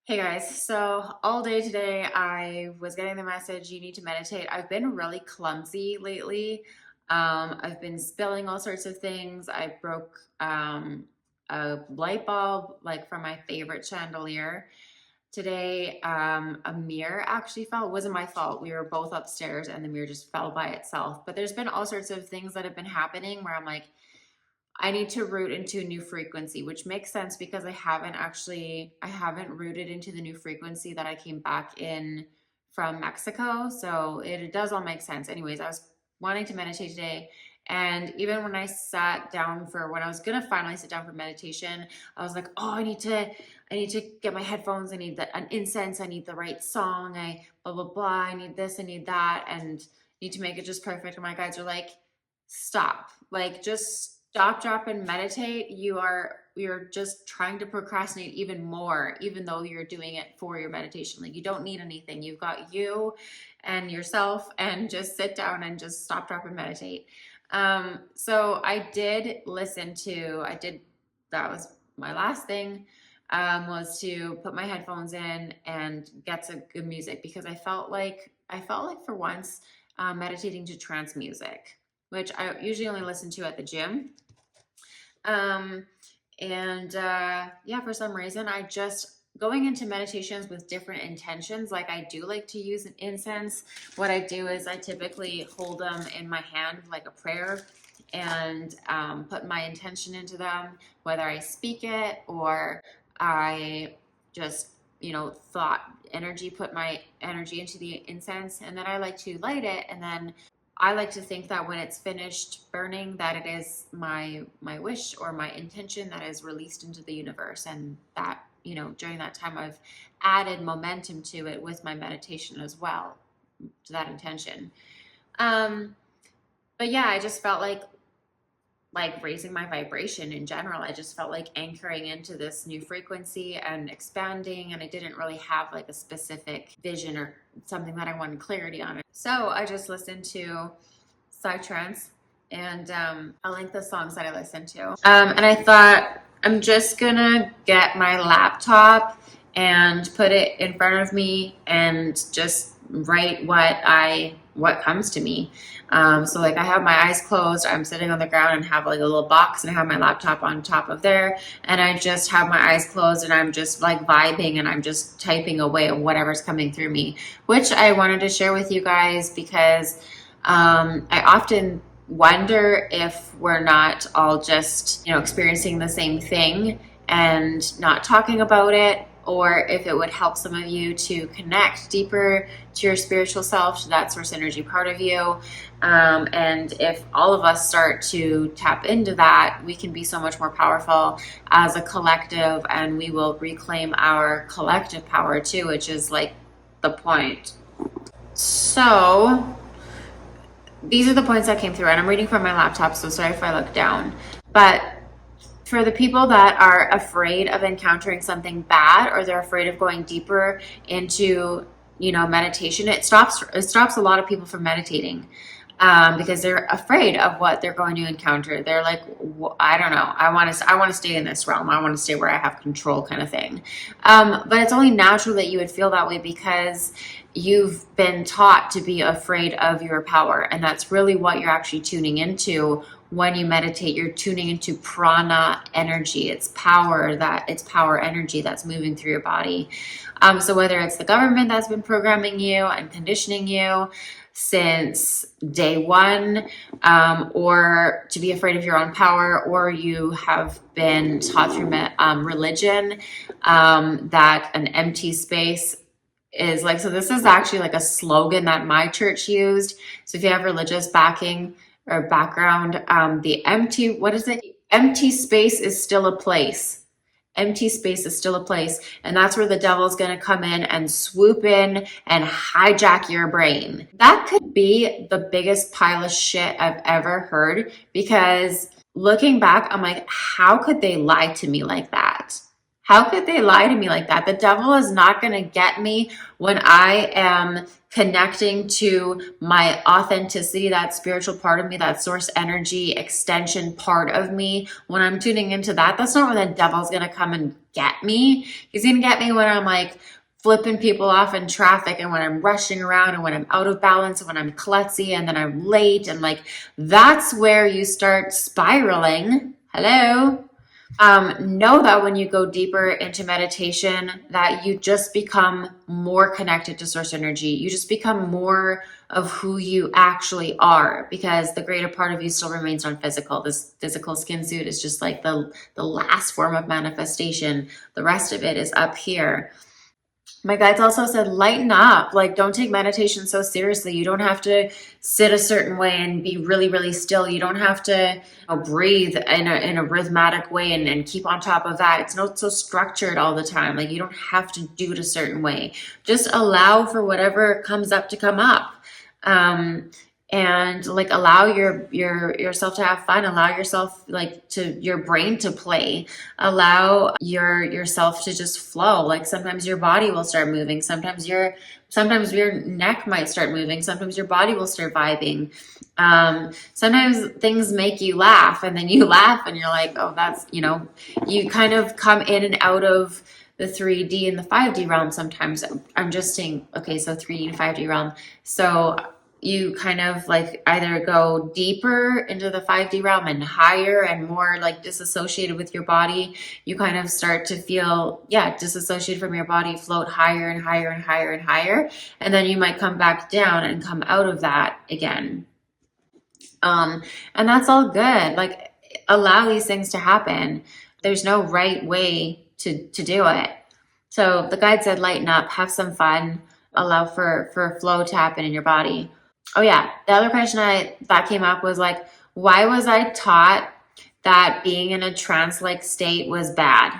Hey guys, so all day today I was getting the message you need to meditate. I've been really clumsy lately. I've been spilling all sorts of things. I broke a light bulb like from my favorite chandelier. Today, a mirror actually fell. It wasn't my fault. We were both upstairs and the mirror just fell by itself. But there's been all sorts of things that have been happening where I'm like, I need to root into a new frequency, which makes sense because I haven't rooted into the new frequency that I came back in from Mexico. So it does all make sense. Anyways, I was wanting to meditate today. And even when when I was gonna finally sit down for meditation, I was like, oh, I need to get my headphones. I need an incense. I need the right song. I blah, blah, blah. I need this. I need that. And need to make it just perfect. And my guides are like, stop. Like, just stop, drop, and meditate. You're just trying to procrastinate even more, even though you're doing it for your meditation. Like, you don't need anything. You've got you and yourself, and just sit down and just stop, drop, and meditate. So that was my last thing, was to put my headphones in and get some good music because I felt like for once, meditating to trance music, which I usually only listen to at the gym. Um, yeah, for some reason, I just going into meditations with different intentions. Like, I do like to use an incense. What I do is I typically hold them in my hand like a prayer and put my intention into them, whether I speak it or I just, thought energy, put my energy into the incense, and then I like to light it, and then I like to think that when it's finished burning, that it is my wish or my intention that is released into the universe, and that during that time I've added momentum to it with my meditation as well, to that intention. Um, but yeah, I just felt like raising my vibration in general. I just felt like anchoring into this new frequency and expanding, and I didn't really have like a specific vision or something that I wanted clarity on. So I just listened to Psytrance, and I like the songs that I listened to. And I thought, I'm just gonna get my laptop and put it in front of me and just write what comes to me. So like, I have my eyes closed, I'm sitting on the ground and have like a little box, and I have my laptop on top of there, and I just have my eyes closed and I'm just like vibing, and I'm just typing away whatever's coming through me, which I wanted to share with you guys because I often wonder if we're not all just, experiencing the same thing and not talking about it, or if it would help some of you to connect deeper to your spiritual self, to that source energy part of you. And if all of us start to tap into that, we can be so much more powerful as a collective, and we will reclaim our collective power too, which is like the point. So these are the points that came through, and I'm reading from my laptop, so sorry if I look down. But for the people that are afraid of encountering something bad, or they're afraid of going deeper into, meditation, it stops a lot of people from meditating, because they're afraid of what they're going to encounter. They're like, I don't know, I want to stay in this realm. I want to stay where I have control, kind of thing. But it's only natural that you would feel that way because you've been taught to be afraid of your power, and that's really what you're actually tuning into. When you meditate, you're tuning into prana energy. It's power energy that's moving through your body. So whether it's the government that's been programming you and conditioning you since day one, or to be afraid of your own power, or you have been taught through religion, that an empty space is like, so this is actually like a slogan that my church used. So if you have religious backing or background, what is it? Empty space is still a place. Empty space is still a place. And that's where the devil's going to come in and swoop in and hijack your brain. That could be the biggest pile of shit I've ever heard, because looking back, I'm like, how could they lie to me like that? How could they lie to me like that? The devil is not going to get me when I am connecting to my authenticity, that spiritual part of me, that source energy extension part of me. When I'm tuning into that, that's not when the devil's going to come and get me. He's going to get me when I'm like flipping people off in traffic, and when I'm rushing around, and when I'm out of balance, and when I'm klutzy, and then I'm late. And like, that's where you start spiraling. Hello. Know that when you go deeper into meditation, that you just become more connected to source energy. You just become more of who you actually are, because the greater part of you still remains non-physical. This physical skin suit is just like the last form of manifestation. The rest of it is up here. My guides also said, lighten up. Like, don't take meditation so seriously. You don't have to sit a certain way and be really, really still. You don't have to breathe in a rhythmic way and keep on top of that. It's not so structured all the time. Like, you don't have to do it a certain way. Just allow for whatever comes up to come up. And like, allow yourself to have fun, allow yourself, like, to your brain to play, allow yourself to just flow. Like, sometimes your body will start moving, sometimes your neck might start moving, sometimes your body will start vibing. Sometimes things make you laugh, and then you laugh and you're like, oh, that's, you kind of come in and out of the 3D and the 5D realm. Sometimes I'm just saying, okay, so 3D to 5D realm. So you kind of like either go deeper into the 5D realm and higher and more like disassociated with your body. You kind of start to feel, disassociated from your body, float higher and higher and higher and higher. And then you might come back down and come out of that again. And that's all good. Like, allow these things to happen. There's no right way to do it. So the guide said, lighten up, have some fun, allow for flow to happen in your body. Oh yeah, the other question that came up was like, why was I taught that being in a trance-like state was bad?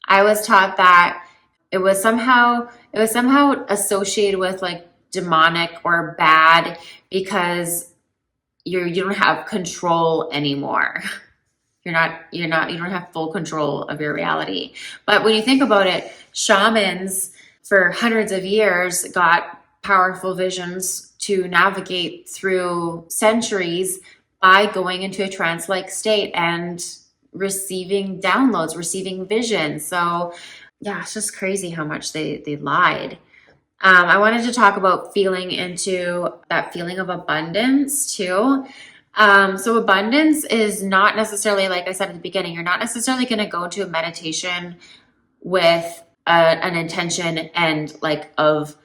I was taught that it was somehow associated with like demonic or bad, because you don't have control anymore. You don't have full control of your reality. But when you think about it, shamans for hundreds of years got powerful visions to navigate through centuries by going into a trance-like state and receiving downloads, receiving visions. So yeah, it's just crazy how much they lied. I wanted to talk about feeling into that feeling of abundance too. So abundance is not necessarily, like I said at the beginning, you're not necessarily going to go into a meditation with an intention and like of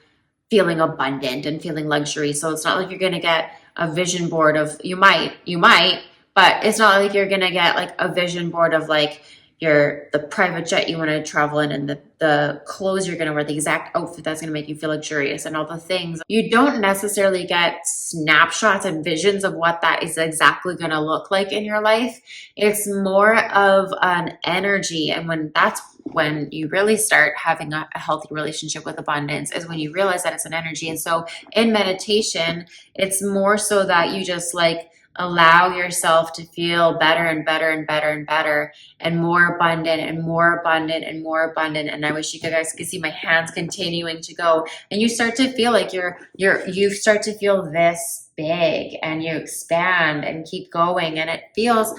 feeling abundant and feeling luxury. So it's not like you're going to get a vision board of, you might, but it's not like you're going to get like a vision board of like the private jet you want to travel in, and the clothes you're going to wear, the exact outfit that's going to make you feel luxurious, and all the things. You don't necessarily get snapshots and visions of what that is exactly going to look like in your life. It's more of an energy. And that's when you really start having a healthy relationship with abundance, is when you realize that it's an energy. And so in meditation, it's more so that you just like allow yourself to feel better and better and better and better, and more abundant and more abundant and more abundant. And I wish you guys could see my hands continuing to go, and you start to feel like you start to feel this big, and you expand and keep going, and it feels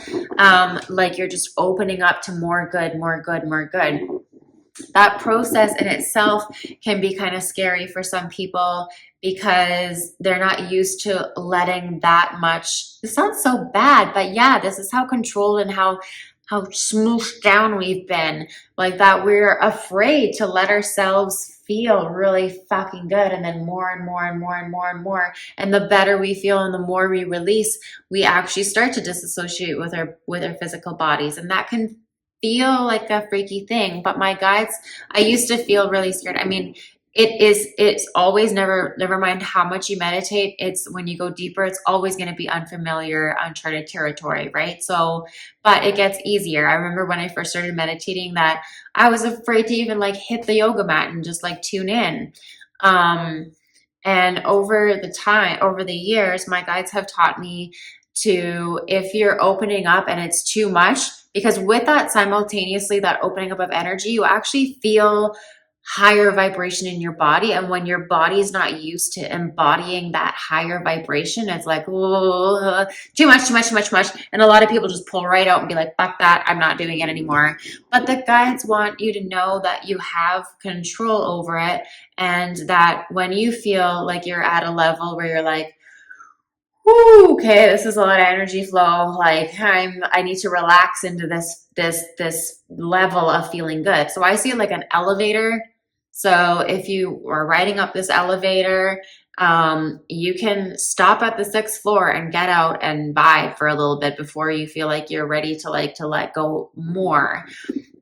like you're just opening up to more good, more good, more good. That process in itself can be kind of scary for some people, because they're not used to letting that much. It sounds so bad, but yeah, this is how controlled and how smooshed down we've been, like that we're afraid to let ourselves feel really fucking good, and then more and more and more and more and more. And the better we feel and the more we release, we actually start to disassociate with our physical bodies. And that can feel like a freaky thing. But my guides, I used to feel really scared. I mean, it's always, never mind how much you meditate, it's when you go deeper, it's always going to be unfamiliar, uncharted territory, right? So, but it gets easier. I remember when I first started meditating that I was afraid to even like hit the yoga mat and just like tune in. And over the years, my guides have taught me to if you're opening up and it's too much, because with that simultaneously, that opening up of energy, you actually feel higher vibration in your body. And when your body is not used to embodying that higher vibration, it's like, "Whoa, too much, too much, too much, too much." And a lot of people just pull right out and be like, fuck that, I'm not doing it anymore. But the guides want you to know that you have control over it. And that when you feel like you're at a level where you're like, whew, okay, this is a lot of energy flow. Like I need to relax into this level of feeling good. So I see it like an elevator. So if you are riding up this elevator, you can stop at the sixth floor and get out and vibe for a little bit before you feel like you're ready to let go more.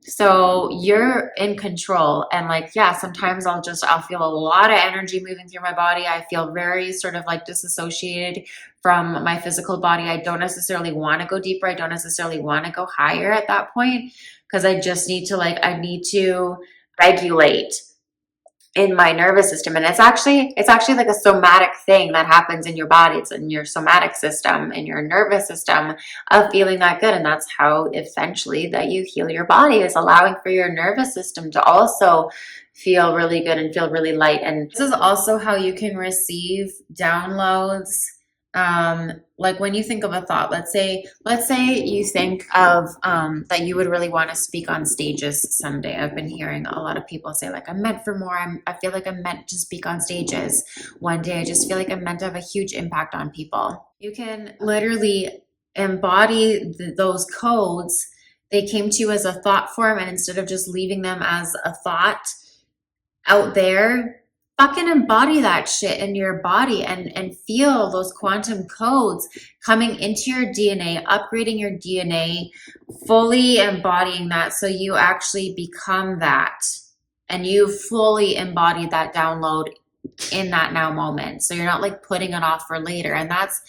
So you're in control. And like, yeah, sometimes I'll feel a lot of energy moving through my body. I feel very sort of like disassociated from my physical body. I don't necessarily want to go deeper. I don't necessarily want to go higher at that point because I just need to I need to regulate in my nervous system. And it's actually like a somatic thing that happens in your body. It's in your somatic system, in your nervous system of feeling that good. And that's how essentially that you heal your body, is allowing for your nervous system to also feel really good and feel really light. And this is also how you can receive downloads. Like when you think of a thought, let's say you think of that you would really want to speak on stages someday. I've been hearing a lot of people say like, I'm meant for more. I feel like I'm meant to speak on stages one day. I just feel like I'm meant to have a huge impact on people. You can literally embody those codes. They came to you as a thought form, and instead of just leaving them as a thought out there, fucking embody that shit in your body and feel those quantum codes coming into your DNA, upgrading your DNA, fully embodying that so you actually become that and you fully embody that download in that now moment. So you're not like putting it off for later. And that's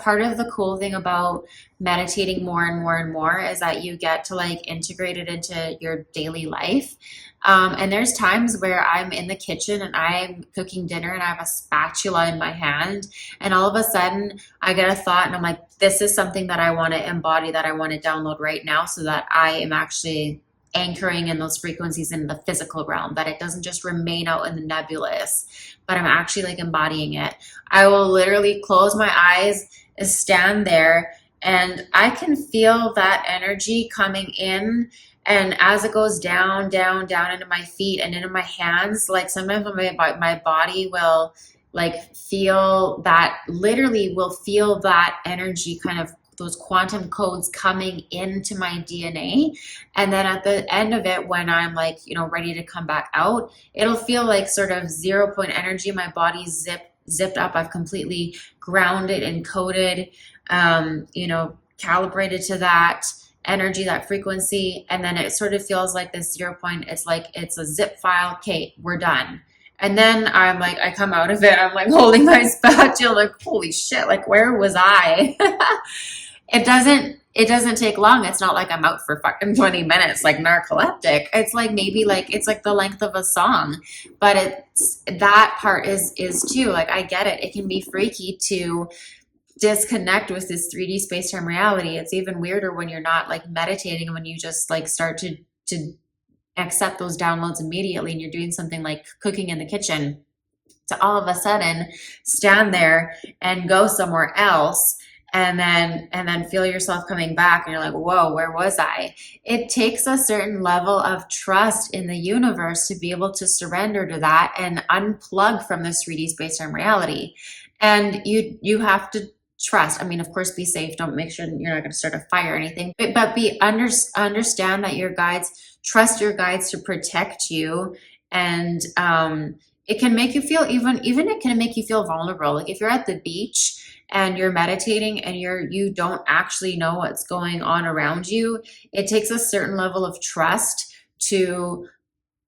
part of the cool thing about meditating more and more and more, is that you get to like integrate it into your daily life. And there's times where I'm in the kitchen and I'm cooking dinner and I have a spatula in my hand, and all of a sudden I get a thought and I'm like, this is something that I want to embody, that I want to download right now, so that I am actually anchoring in those frequencies in the physical realm, that it doesn't just remain out in the nebulous, but I'm actually like embodying it. I will literally close my eyes and stand there, and I can feel that energy coming in. And as it goes down, down, down into my feet and into my hands, like sometimes my body will like feel that, literally will feel that energy, kind of those quantum codes coming into my DNA. And then at the end of it, when I'm like, ready to come back out, it'll feel like sort of 0 point energy. My body's zipped up. I've completely grounded and coded, calibrated to that energy, that frequency. And then it sort of feels like this 0 point. It's like, it's a zip file. Okay, we're done. And then I'm like, I come out of it, I'm like holding my spatula, like, holy shit, like where was I? It doesn't take long. It's not like I'm out for fucking 20 minutes like narcoleptic. It's like maybe like it's like the length of a song. But it's that part is too, like I get it. It can be freaky to disconnect with this 3D space-time reality. It's even weirder when you're not like meditating, when you just like start to accept those downloads immediately, and you're doing something like cooking in the kitchen, to all of a sudden stand there and go somewhere else, and then feel yourself coming back, and you're like, whoa, where was I? It takes a certain level of trust in the universe to be able to surrender to that and unplug from this 3D space-time reality. And you have to trust. I mean, of course, be safe. Don't make sure you're not going to start a fire or anything, but understand that your guides, trust your guides to protect you. And it can make you feel even it can make you feel vulnerable. Like if you're at the beach and you're meditating and you don't actually know what's going on around you, it takes a certain level of trust to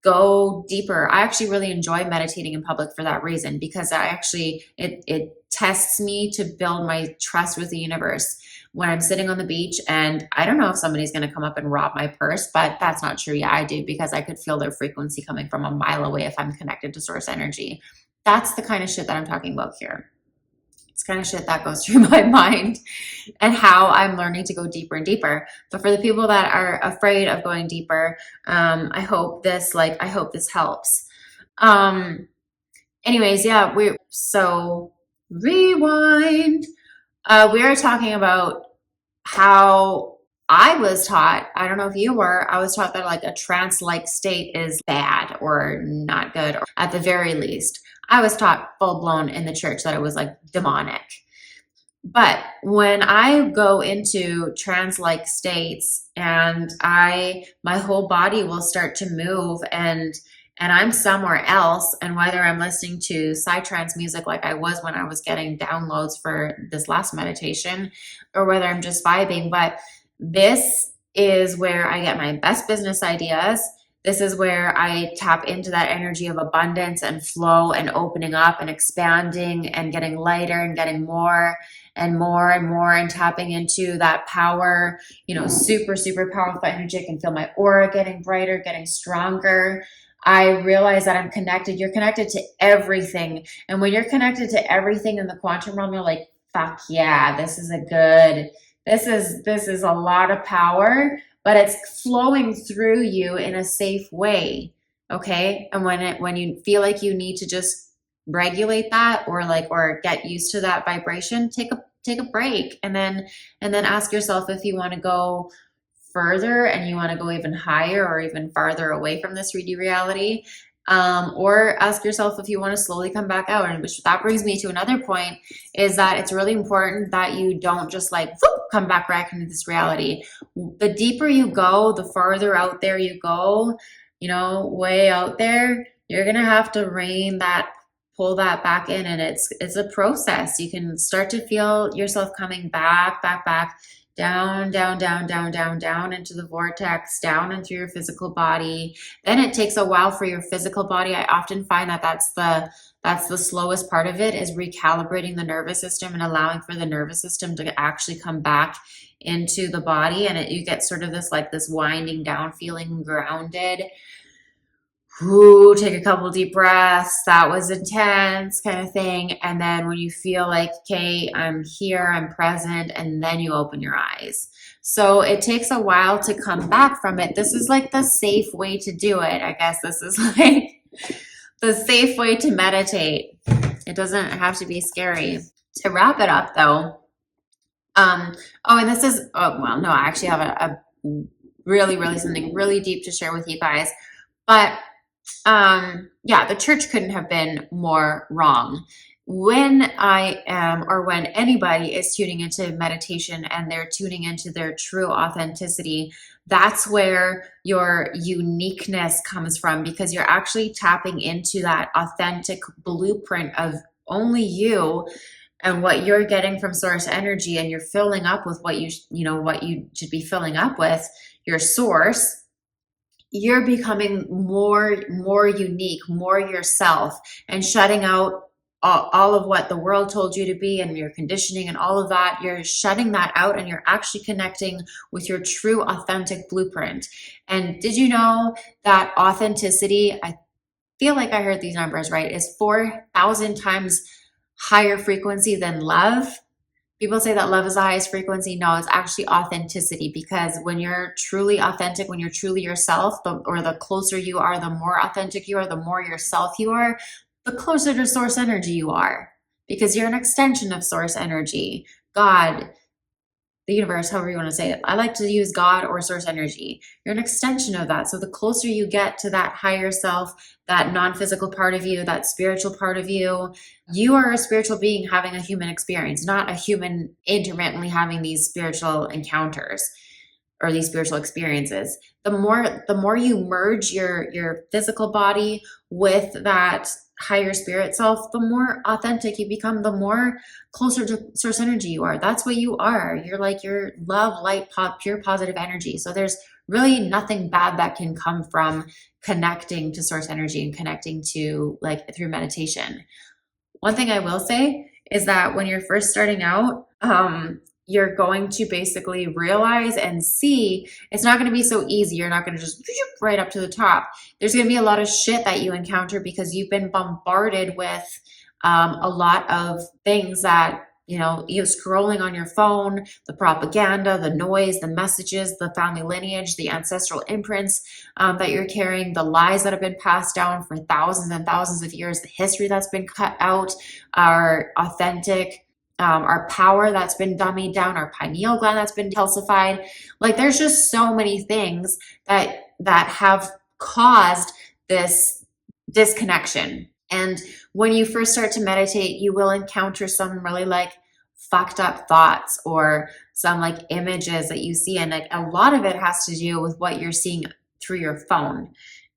go deeper. I actually really enjoy meditating in public for that reason, because it tests me to build my trust with the universe. When I'm sitting on the beach and I don't know if somebody's going to come up and rob my purse, but that's not true. Yeah, I do, because I could feel their frequency coming from a mile away if I'm connected to source energy. That's the kind of shit that I'm talking about here. It's kind of shit that goes through my mind and how I'm learning to go deeper and deeper. But for the people that are afraid of going deeper, I hope this helps. Um, anyways, yeah, so rewind. We are talking about how I was taught, I don't know if you were, I was taught that like a trance-like state is bad or not good, or at the very least. I was taught full blown in the church that it was like demonic. But when I go into trance-like states and my whole body will start to move and I'm somewhere else, and whether I'm listening to psytrance music like I was when I was getting downloads for this last meditation, or whether I'm just vibing, but this is where I get my best business ideas. This is where I tap into that energy of abundance and flow and opening up and expanding and getting lighter and getting more and more and more and tapping into that power, super, super powerful energy. I can feel my aura getting brighter, getting stronger. I realize that I'm connected. You're connected to everything. And when you're connected to everything in the quantum realm, you're like, fuck yeah, this is a lot of power, but it's flowing through you in a safe way. Okay. And when you feel like you need to just regulate that or get used to that vibration, take a break and then ask yourself if you want to go further and you want to go even higher or even farther away from this 3D reality. Or ask yourself if you want to slowly come back out. And which that brings me to another point, is that it's really important that you don't just come back right into this reality. The deeper you go, the farther out there you go, way out there, you're going to have to pull that back in. And it's a process. You can start to feel yourself coming back, down into the vortex, down into your physical body. Then it takes a while for your physical body. I often find that that's the slowest part of it, is recalibrating the nervous system and allowing for the nervous system to actually come back into the body. And you get sort of this winding down, feeling grounded. Take a couple deep breaths. That was intense, kind of thing. And then when you feel like, okay, I'm here, I'm present, and then you open your eyes. So it takes a while to come back from it. This is like the safe way to do it. I guess this is like the safe way to meditate. It doesn't have to be scary. To wrap it up though, I actually have a really, really something really deep to share with you guys. But the church couldn't have been more wrong. When when anybody is tuning into meditation and they're tuning into their true authenticity, that's where your uniqueness comes from, because you're actually tapping into that authentic blueprint of only you and what you're getting from source energy, and you're filling up with what you should be filling up with, your source. You're becoming more unique, more yourself, and shutting out all of what the world told you to be and your conditioning and all of that. You're shutting that out and you're actually connecting with your true authentic blueprint. And did you know that authenticity, I feel like I heard these numbers right, is 4,000 times higher frequency than love? People say that love is the highest frequency. No, it's actually authenticity, because when you're truly authentic, when you're truly yourself, the closer you are, the more authentic you are, the more yourself you are, the closer to source energy you are, because you're an extension of source energy, God, the universe, however you want to say it. I like to use God or source energy. You're an extension of that. So the closer you get to that higher self, that non-physical part of you, that spiritual part of you, you are a spiritual being having a human experience, not a human intermittently having these spiritual encounters or these spiritual experiences. The more you merge your physical body with that higher spirit self, the more authentic you become, the more closer to source energy you are. That's what you are. You're like your love, light, pure positive energy. So there's really nothing bad that can come from connecting to source energy and connecting to through meditation. One thing I will say is that when you're first starting out, you're going to basically realize and see it's not going to be so easy. You're not going to just right up to the top. There's going to be a lot of shit that you encounter because you've been bombarded with a lot of things that, you scrolling on your phone, the propaganda, the noise, the messages, the family lineage, the ancestral imprints that you're carrying, the lies that have been passed down for thousands and thousands of years, the history that's been cut out, our authentic, our power that's been dummied down, our pineal gland that's been calcified. Like there's just so many things that have caused this disconnection. And when you first start to meditate, you will encounter some really like fucked up thoughts or some like images that you see. And like a lot of it has to do with what you're seeing through your phone.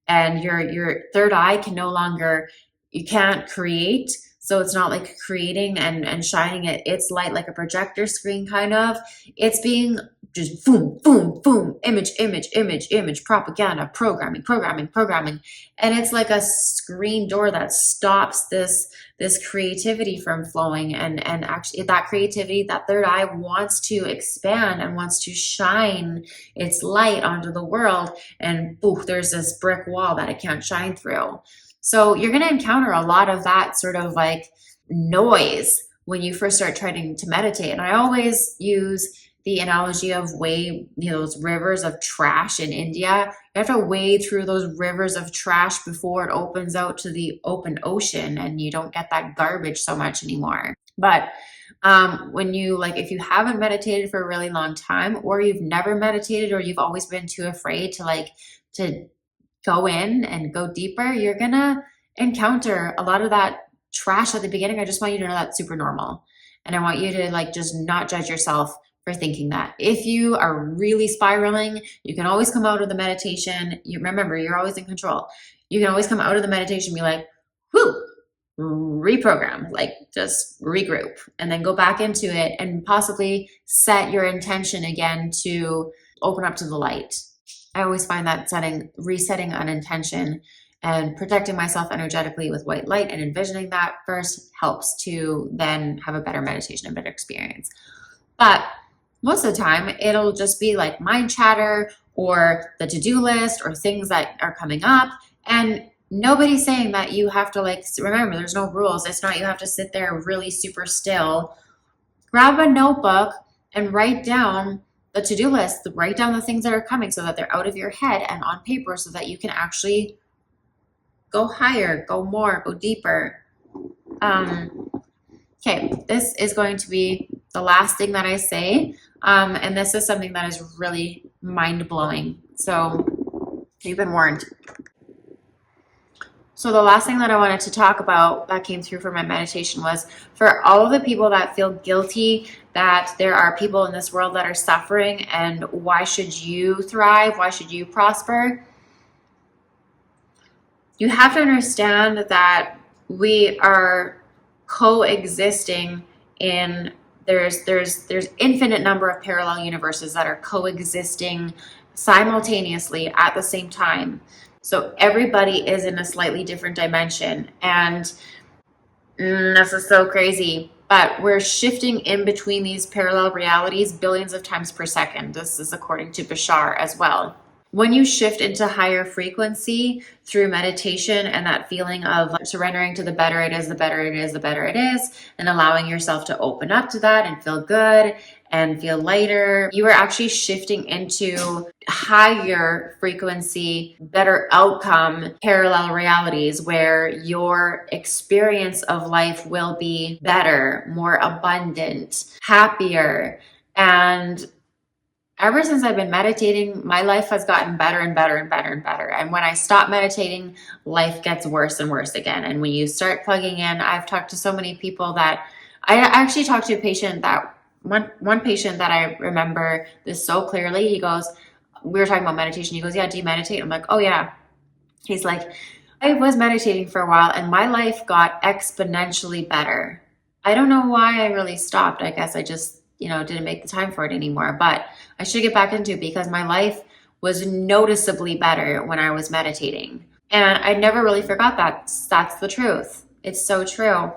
And your third eye can no longer, you can't create. So it's not like creating and shining its light like a projector screen kind of. It's being just boom, boom, boom, image, image, image, image, propaganda, programming, programming, programming. And it's like a screen door that stops this creativity from flowing. And actually that creativity, that third eye wants to expand and wants to shine its light onto the world. And boof, there's this brick wall that it can't shine through. So you're going to encounter a lot of that sort of like noise when you first start trying to meditate. And I always use the analogy of those rivers of trash in India. You have to wade through those rivers of trash before it opens out to the open ocean and you don't get that garbage so much anymore. But when you if you haven't meditated for a really long time, or you've never meditated, or you've always been too afraid to go in and go deeper, you're gonna encounter a lot of that trash at the beginning. I just want you to know that's super normal. And I want you to just not judge yourself for thinking that. If you are really spiraling, you can always come out of the meditation. You remember, you're always in control. You can always come out of the meditation and be like, whoo, reprogram, just regroup, and then go back into it and possibly set your intention again to open up to the light. I always find that resetting an intention and protecting myself energetically with white light and envisioning that first helps to then have a better meditation, a better experience. But most of the time, it'll just be like mind chatter or the to-do list or things that are coming up. And nobody's saying that you have to remember, there's no rules. It's not you have to sit there really super still. Grab a notebook and write down the to-do list, write down the things that are coming so that they're out of your head and on paper so that you can actually go higher, go more, go deeper. Okay, this is going to be the last thing that I say. And this is something that is really mind-blowing. So you've been warned. So the last thing that I wanted to talk about that came through for my meditation was for all of the people that feel guilty that there are people in this world that are suffering, and why should you thrive? Why should you prosper? You have to understand that we are coexisting in there's infinite number of parallel universes that are coexisting simultaneously at the same time. So everybody is in a slightly different dimension, and this is so crazy, but we're shifting in between these parallel realities billions of times per second. This is according to Bashar as well. When you shift into higher frequency through meditation and that feeling of surrendering to the better it is, the better it is, the better it is, and allowing yourself to open up to that and feel good and feel lighter, you are actually shifting into higher frequency, better outcome, parallel realities where your experience of life will be better, more abundant, happier. And ever since I've been meditating, my life has gotten better and better and better and better. And when I stop meditating, life gets worse and worse again. And when you start plugging in, I've talked to so many people that I actually talked to a patient that one patient that I remember this so clearly. He goes, we were talking about meditation. He goes, yeah, do you meditate? I'm like, oh yeah. He's like, I was meditating for a while and my life got exponentially better. I don't know why I really stopped. I guess I just didn't make the time for it anymore, but I should get back into it because my life was noticeably better when I was meditating. And I never really forgot that. That's the truth. It's so true.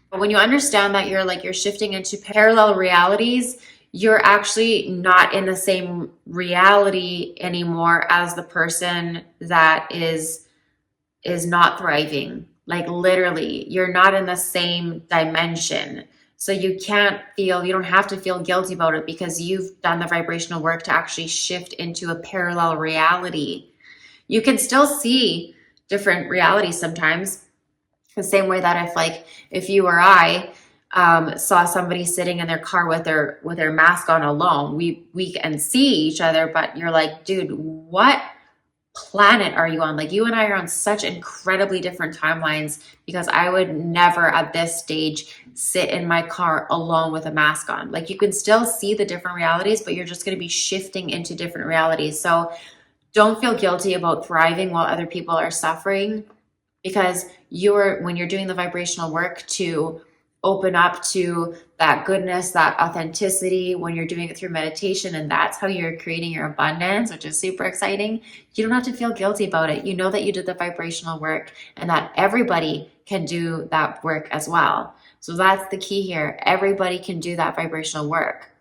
But when you understand that you're shifting into parallel realities, you're actually not in the same reality anymore as the person that is not thriving. Like literally, you're not in the same dimension. So you can't feel, you don't have to feel guilty about it because you've done the vibrational work to actually shift into a parallel reality. You can still see different realities sometimes. The same way that if you or I saw somebody sitting in their car with their mask on alone, we can see each other, but you're like, dude, what planet are you on? Like, you and I are on such incredibly different timelines, because I would never at this stage sit in my car alone with a mask on. Like, you can still see the different realities, but you're just going to be shifting into different realities. So don't feel guilty about thriving while other people are suffering, because when you're doing the vibrational work to open up to that goodness, that authenticity, when you're doing it through meditation, and that's how you're creating your abundance, which is super exciting, you don't have to feel guilty about it. You know that you did the vibrational work and that everybody can do that work as well. So that's the key here. Everybody can do that vibrational work.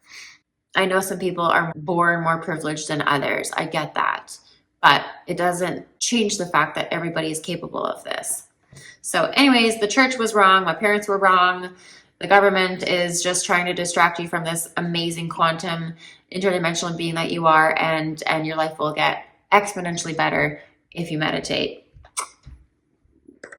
I know some people are born more privileged than others. I get that. But it doesn't change the fact that everybody is capable of this. So anyways, the church was wrong. My parents were wrong. The government is just trying to distract you from this amazing quantum interdimensional being that you are, and your life will get exponentially better if you meditate.